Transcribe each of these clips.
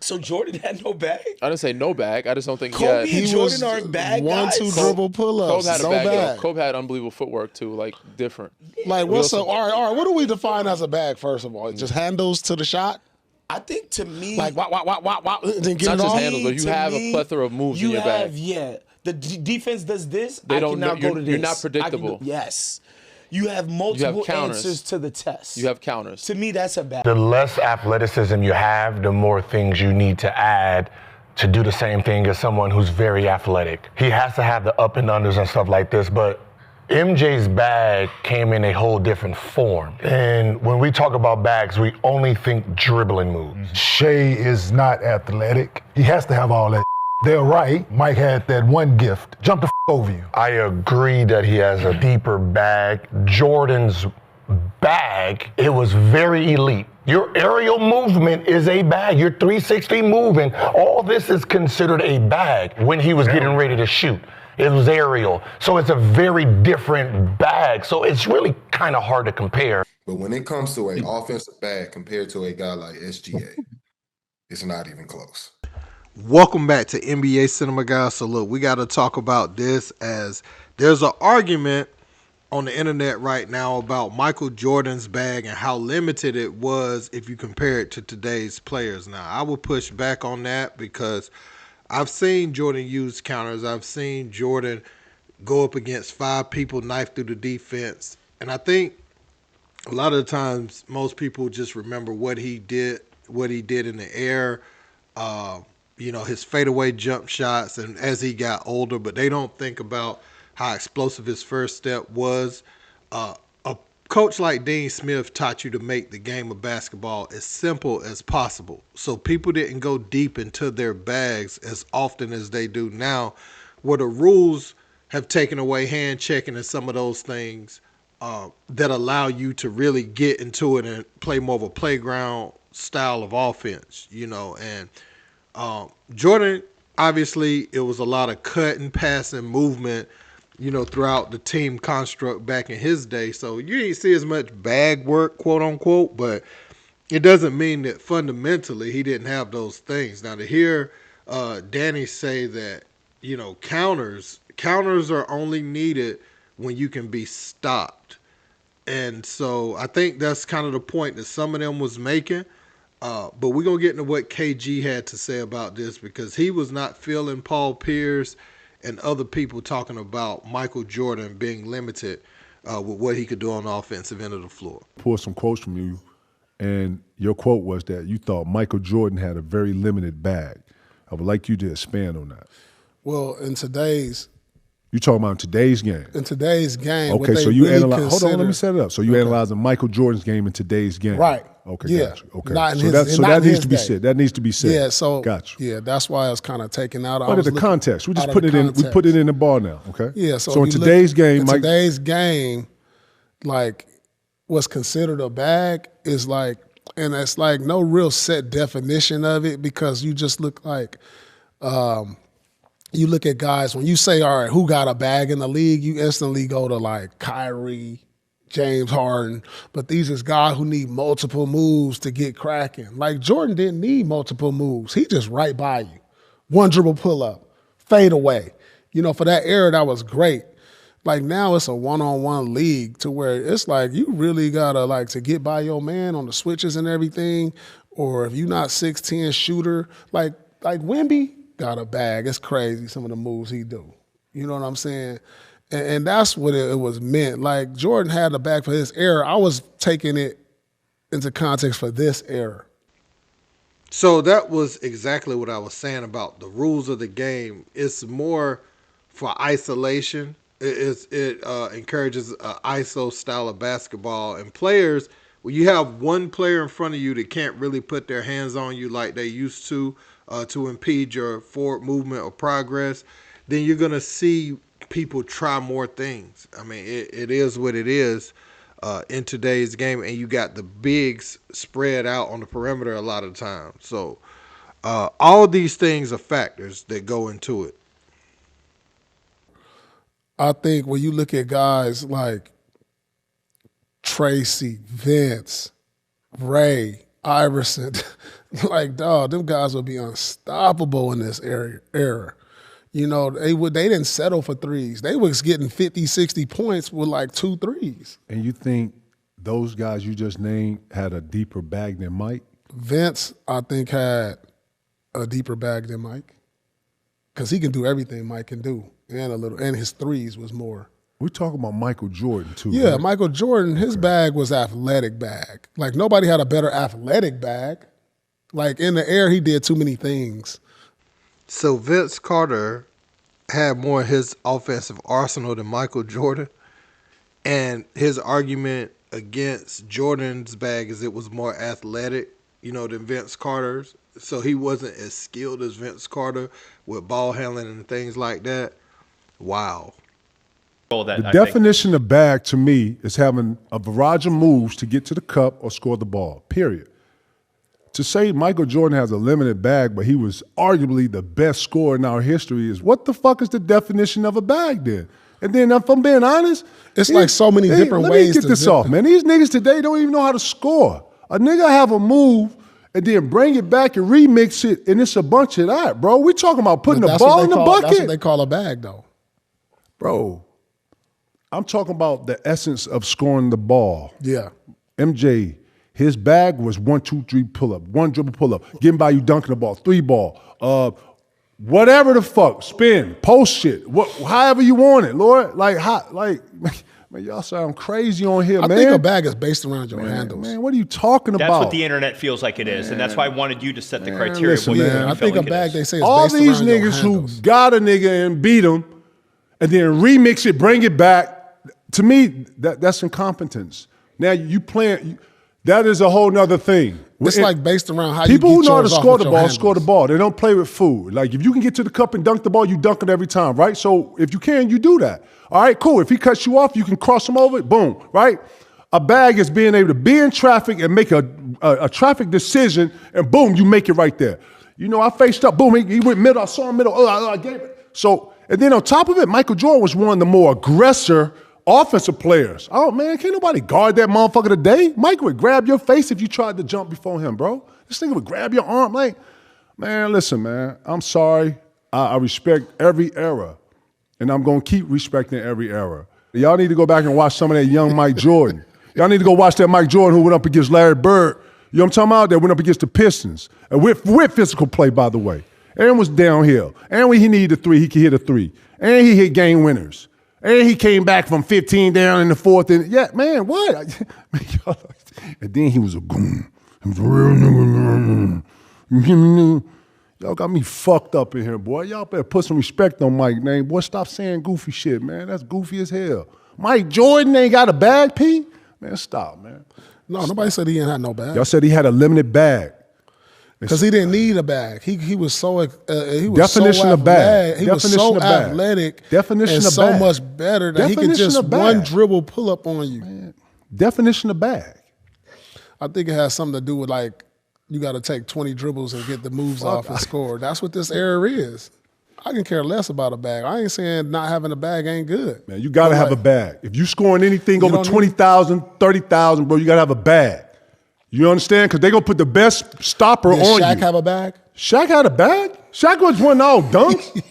So Jordan had no bag? I didn't say no bag. I just don't think Kobe he and Jordan aren't bag guys? 1-2 dribble pull-ups. Kobe had a no bag. bag. Kobe had unbelievable footwork too, like different. Like what's up? All right. What do we define as a bag? First of all, just handles to the shot. I think to me, Like wow, then get Not it just off. handles, but you have a plethora of moves in your bag. Yeah. The defense does this. They don't I can now know- go to this. you're not predictable. Yes. You have multiple counters. answers to the test. You have counters. To me, that's a bag. The less athleticism you have, the more things you need to add to do the same thing as someone who's very athletic. He has to have the up and unders and stuff like this, but MJ's bag came in a whole different form. And when we talk about bags, we only think dribbling moves. Shea is not athletic. He has to have all that. They're right. Mike had that one gift. Jump the over you. I agree that he has a deeper bag. Jordan's bag, it was very elite. Your aerial movement is a bag. Your 360 moving, all this is considered a bag when he was getting ready to shoot. It was aerial. So it's a very different bag. So it's really kind of hard to compare. But when it comes to an offensive bag compared to a guy like SGA, it's not even close. Welcome back to NBA Cinema, guys. So look, we got to talk about this, as there's an argument on the internet right now about Michael Jordan's bag and how limited it was if you compare it to today's players. Now, I will push back on that because I've seen Jordan use counters. I've seen Jordan go up against 5 people, knife through the defense. And I think a lot of the times most people just remember what he did in the air, his fadeaway jump shots and as he got older, but they don't think about how explosive his first step was. A coach like Dean Smith taught you to make the game of basketball as simple as possible. So people didn't go deep into their bags as often as they do now, where the rules have taken away hand checking and some of those things that allow you to really get into it and play more of a playground style of offense, and Jordan, obviously, it was a lot of cut and pass and movement, throughout the team construct back in his day. So you didn't see as much bag work, quote unquote, but it doesn't mean that fundamentally he didn't have those things. Now to hear Danny say that, counters are only needed when you can be stopped. And so I think that's kind of the point that some of them was making. But we're going to get into what KG had to say about this, because he was not feeling Paul Pierce and other people talking about Michael Jordan being limited with what he could do on the offensive end of the floor. Pull some quotes from you, and your quote was that you thought Michael Jordan had a very limited bag. I would like you to expand on that. Well, in today's You talking about today's game? In today's game. Okay, so you analyze. Hold on, let me set it up. So you analyzing Michael Jordan's game in today's game, right? Okay, yeah. Gotcha. Okay, not so that needs to be said. That needs to be said. Yeah. So gotcha. Yeah, that's why I was kind of taken out. Under the context, we just put it in. We put it in the ball now. Okay. Yeah. So in today's game, today's game, like what's considered a bag is like, and it's like no real set definition of it, because you just look like. You look at guys, when you say, all right, who got a bag in the league, you instantly go to like Kyrie, James Harden. But these is guys who need multiple moves to get cracking. Like Jordan didn't need multiple moves. He just right by you. One dribble pull up, fade away. You know, for that era, that was great. Like now it's a one-on-one league to where it's like you really gotta like to get by your man on the switches and everything. Or if you're not 6'10" shooter, like Wemby, got a bag. It's crazy some of the moves he do. You know what I'm saying? And that's what it was meant. Like Jordan had a bag for his era. I was taking it into context for this era. So that was exactly what I was saying about the rules of the game. It's more for isolation. It encourages an ISO style of basketball. And players, when you have one player in front of you that can't really put their hands on you like they used to impede your forward movement or progress, then you're going to see people try more things. I mean, it is what it is in today's game, and you got the bigs spread out on the perimeter a lot of times. So all these things are factors that go into it. I think when you look at guys like Tracy, Vince, Ray, Iverson, Like, dog, them guys would be unstoppable in this era. You know, they didn't settle for threes. They was getting 50, 60 points with like 2 threes. And you think those guys you just named had a deeper bag than Mike? Vince, I think, had a deeper bag than Mike. Because he can do everything Mike can do. And his threes was more. We're talking about Michael Jordan, too. Yeah, right? Michael Jordan, his bag was athletic bag. Like, nobody had a better athletic bag. Like, in the air, he did too many things. So Vince Carter had more in his offensive arsenal than Michael Jordan. And his argument against Jordan's bag is it was more athletic, than Vince Carter's. So he wasn't as skilled as Vince Carter with ball handling and things like that. Wow. The definition of bag to me is having a barrage of moves to get to the cup or score the ball, period. To say Michael Jordan has a limited bag, but he was arguably the best scorer in our history is what the fuck is the definition of a bag then? And then if I'm being honest, it's like so many different ways to get this off, man. These niggas today don't even know how to score. A nigga have a move and then bring it back and remix it, and it's a bunch of that, bro. We talking about putting the ball in the bucket. That's what they call a bag, though. Bro, I'm talking about the essence of scoring the ball. Yeah. MJ, his bag was 1, 2, 3 pull up, 1 dribble pull up, getting by you dunking the ball, 3 ball, whatever the fuck, spin, post shit, however you want it, Lord. Man, y'all sound crazy on here, man. I think a bag is based around your handles. Man, what are you talking about? That's what the internet feels like it is, and that's why I wanted you to set the criteria. Listen, man, I think a bag, they say, is all based these around your niggas who handles. got a nigga and beat him, and then remix it, bring it back. To me, that's incompetence. Now you playing. That is a whole nother thing. It's like based around how people you who get know how to yours off score with the your ball, handles. score the ball. They don't play with food. Like if you can get to the cup and dunk the ball, you dunk it every time, right? So if you can, you do that. All right, cool. If he cuts you off, you can cross him over. Boom, right? A bag is being able to be in traffic and make a traffic decision, and boom, you make it right there. I faced up. Boom, he went middle. I saw him middle. I gave it. So, and then on top of it, Michael Jordan was one of the more aggressor offensive players. Oh, man, can't nobody guard that motherfucker today. Mike would grab your face if you tried to jump before him, bro. This nigga would grab your arm. Like, man, listen, man, I'm sorry. I respect every era, and I'm going to keep respecting every era. Y'all need to go back and watch some of that young Mike Jordan. Y'all need to go watch that Mike Jordan who went up against Larry Bird. You know what I'm talking about? That went up against the Pistons. And with physical play, by the way. And was downhill. And when he needed a 3, he could hit a 3. And he hit game winners. And he came back from 15 down in the 4th. And yeah, man, what? And then he was a goon. He was a real nigga. Y'all got me fucked up in here, boy. Y'all better put some respect on Mike's name. Boy, stop saying goofy shit, man. That's goofy as hell. Mike Jordan ain't got a bag, P? Man, stop, man. No, nobody said he didn't have no bag. Y'all said he had a limited bag. Because he didn't need a bag. He was so he was Definition so of bag. He was so athletic Definition and of so bag. much better that he could just one dribble pull up on you. Man. Definition of bag. I think it has something to do with like you got to take 20 dribbles and get the moves off and score. That's what this era is. I can care less about a bag. I ain't saying not having a bag ain't good. Man, you got to have a bag. If you scoring anything over 20,000, 30,000, bro, you got to have a bag. You understand? Because they going to put the best stopper on you. Did Shaq have a bag? Shaq had a bag? Shaq was one all dunks.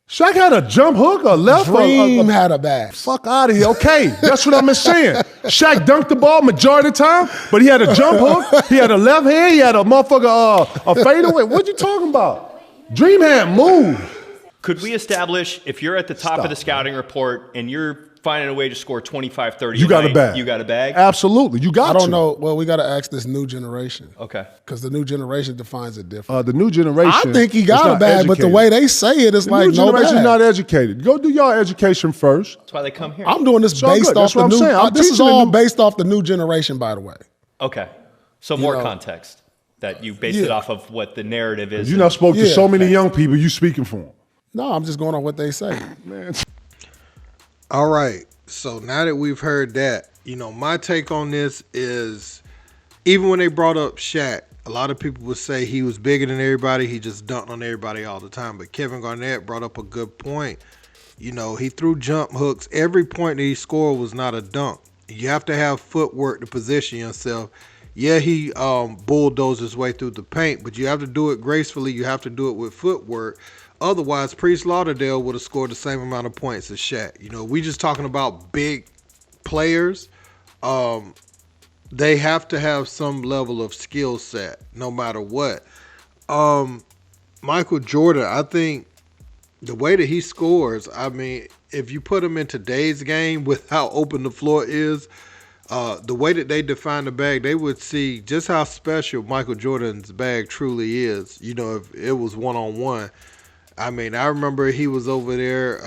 Shaq had a jump hook, a left. Dream had a bag. Fuck out of here. Okay, that's what I'm saying. Shaq dunked the ball majority of the time, but he had a jump hook. He had a left hand. He had a motherfucker, a fadeaway. What you talking about? Dream had move. Could we establish if you're at the top of the scouting report and you're finding a way to score 25, 30 you got a bag. You got a bag? Absolutely. You got to. I don't know. Well, we got to ask this new generation. Okay. Because the new generation defines it different. The new generation. I think he got a bag, but the way they say it is like no bag. The new generation not educated. Go do y'all education first. That's why they come here. I'm doing this based off the new. This is all based off the new generation, by the way. Okay. So more context that you base it off of what the narrative is. You not spoke to so many young people, you speaking for them. No, I'm just going on what they say. Man. All right. So now that we've heard that, my take on this is even when they brought up Shaq, a lot of people would say he was bigger than everybody. He just dunked on everybody all the time. But Kevin Garnett brought up a good point. He threw jump hooks. Every point that he scored was not a dunk. You have to have footwork to position yourself. Yeah, he bulldozed his way through the paint, but you have to do it gracefully. You have to do it with footwork. Otherwise, Priest Lauderdale would have scored the same amount of points as Shaq. You know, we just talking about big players. They have to have some level of skill set, no matter what. Michael Jordan, I think the way that he scores, I mean, if you put him in today's game with how open the floor is, the way that they define the bag, they would see just how special Michael Jordan's bag truly is. You know, if it was one-on-one. I mean, I remember he was over there,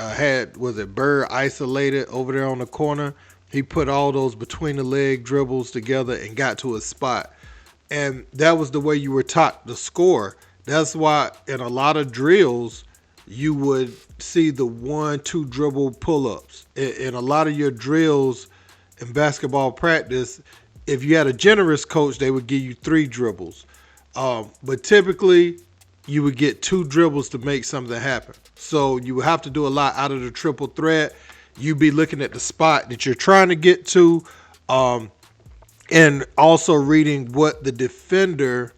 was it Bird isolated over there on the corner? He put all those between the leg dribbles together and got to a spot. And that was the way you were taught to score. That's why in a lot of drills, you would see the 1-2 dribble pull-ups. In a lot of your drills in basketball practice, if you had a generous coach, they would give you 3 dribbles. But typically, you would get 2 dribbles to make something happen. So you would have to do a lot out of the triple threat. You'd be looking at the spot that you're trying to get to, and also reading what the defender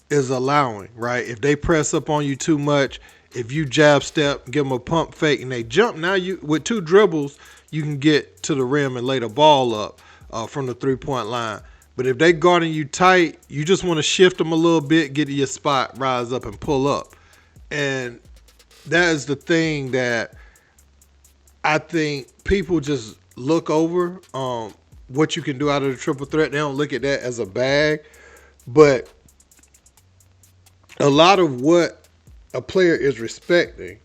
is allowing, right? If they press up on you too much, if you jab step, give them a pump fake, and they jump, now you with 2 dribbles, you can get to the rim and lay the ball up from the three-point line. But if they guarding you tight, you just want to shift them a little bit, get to your spot, rise up, and pull up. And that is the thing that I think people just look over what you can do out of the triple threat. They don't look at that as a bag. But a lot of what a player is respecting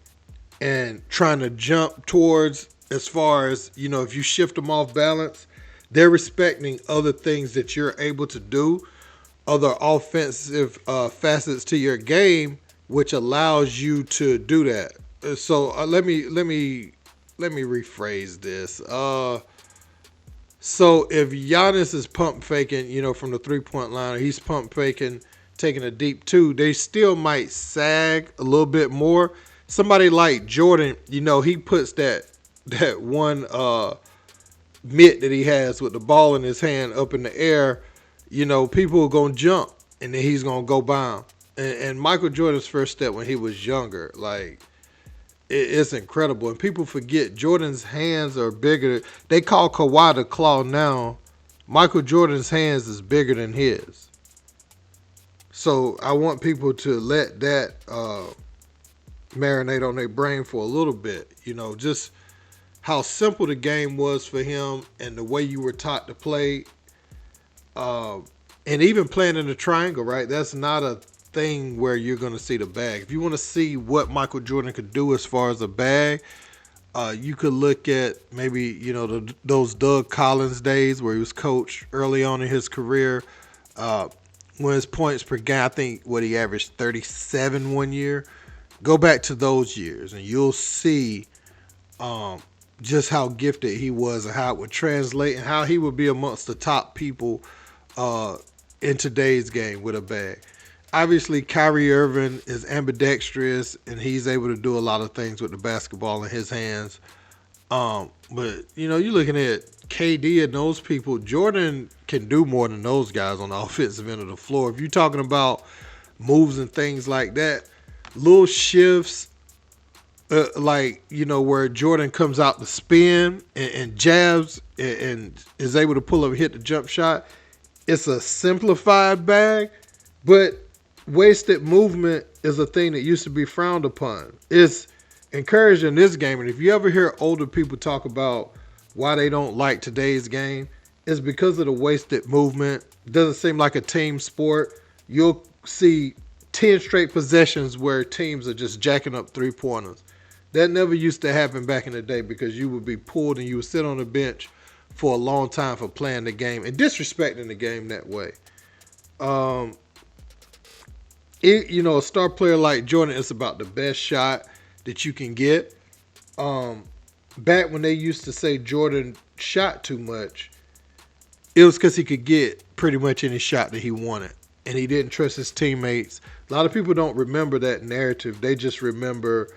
and trying to jump towards, as far as, you know, if you shift them off balance, they're respecting other things that you're able to do, other offensive facets to your game, which allows you to do that. So let me rephrase this. So if Giannis is pump faking, you know, from the 3-point line, or he's pump faking, taking a deep 2, they still might sag a little bit more. Somebody like Jordan, you know, he puts that one mitt that he has with the ball in his hand up in the air, you know, people are going to jump, and then he's going to go by him. And Michael Jordan's first step when he was younger, like, it's incredible. And people forget Jordan's hands are bigger. They call Kawhi the claw now. Michael Jordan's hands is bigger than his. So I want people to let that marinate on their brain for a little bit, you know, just how simple the game was for him and the way you were taught to play. And even playing in the triangle, right? That's not a thing where you're going to see the bag. If you want to see what Michael Jordan could do as far as a bag, you could look at maybe, you know, those Doug Collins days where he was coach early on in his career. When his points per game, I think what he averaged 37 one year. Go back to those years and you'll see just how gifted he was and how it would translate and how he would be amongst the top people in today's game with a bag. Obviously, Kyrie Irving is ambidextrous and he's able to do a lot of things with the basketball in his hands. But, you know, you're looking at KD and those people. Jordan can do more than those guys on the offensive end of the floor. If you're talking about moves and things like that, little shifts, like, you know, where Jordan comes out to spin and jabs and is able to pull up and hit the jump shot. It's a simplified bag, but wasted movement is a thing that used to be frowned upon. It's encouraged in this game. And if you ever hear older people talk about why they don't like today's game, it's because of the wasted movement. It doesn't seem like a team sport. You'll see 10 straight possessions where teams are just jacking up 3-pointers. That never used to happen back in the day because you would be pulled and you would sit on the bench for a long time for playing the game and disrespecting the game that way. You know, a star player like Jordan, it's about the best shot that you can get. Back when they used to say Jordan shot too much, it was because he could get pretty much any shot that he wanted. And he didn't trust his teammates. A lot of people don't remember that narrative. They just remember,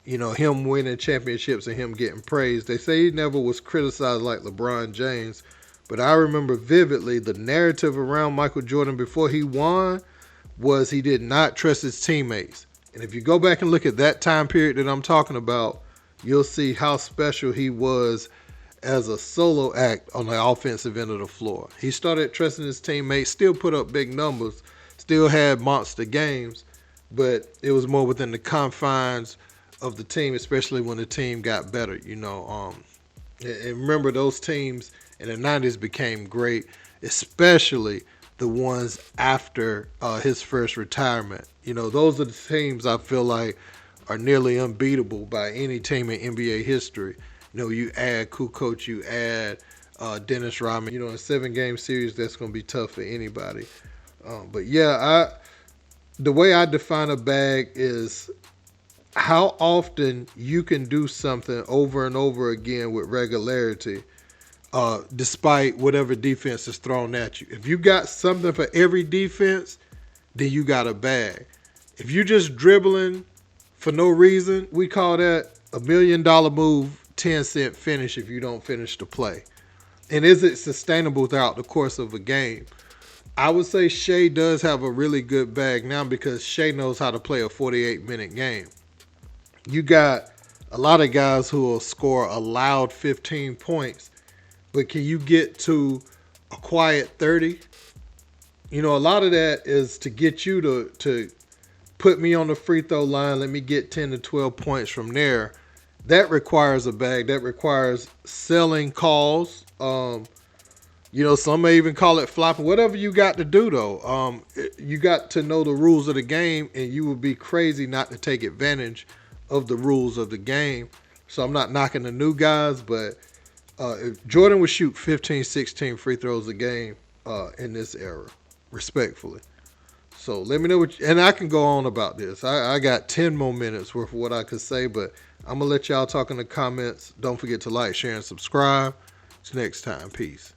you know, him winning championships and him getting praised. They say he never was criticized like LeBron James, But I remember vividly the narrative around Michael Jordan before he won was he did not trust his teammates. And if you go back and look at that time period that I'm talking about, you'll see how special he was as a solo act on the offensive end of the floor. He started trusting his teammates, still put up big numbers, still had monster games, but it was more within the confines of the team, especially when the team got better, And remember, those teams in the 90s became great, especially the ones after his first retirement. Those are the teams I feel like are nearly unbeatable by any team in NBA history. You add Kukoc, you add Dennis Rodman. In a 7-game series, that's going to be tough for anybody. But yeah, the way I define a bag is how often you can do something over and over again with regularity, despite whatever defense is thrown at you. If you got something for every defense, then you got a bag. If you're just dribbling for no reason, we call that a $1 million move, 10-cent finish if you don't finish the play. And is it sustainable throughout the course of a game? I would say Shea does have a really good bag now because Shea knows how to play a 48-minute game. You got a lot of guys who will score a loud 15 points, but can you get to a quiet 30? A lot of that is to get you to put me on the free throw line, let me get 10 to 12 points from there. That requires a bag. That requires selling calls. Some may even call it flopping. Whatever you got to do, though, you got to know the rules of the game, and you would be crazy not to take advantage of the rules of the game. So I'm not knocking the new guys, but if Jordan would shoot 15, 16 free throws a game in this era, respectfully. So let me know and I can go on about this. I got 10 more minutes worth of what I could say, but I'm going to let y'all talk in the comments. Don't forget to like, share, and subscribe. Till next time. Peace.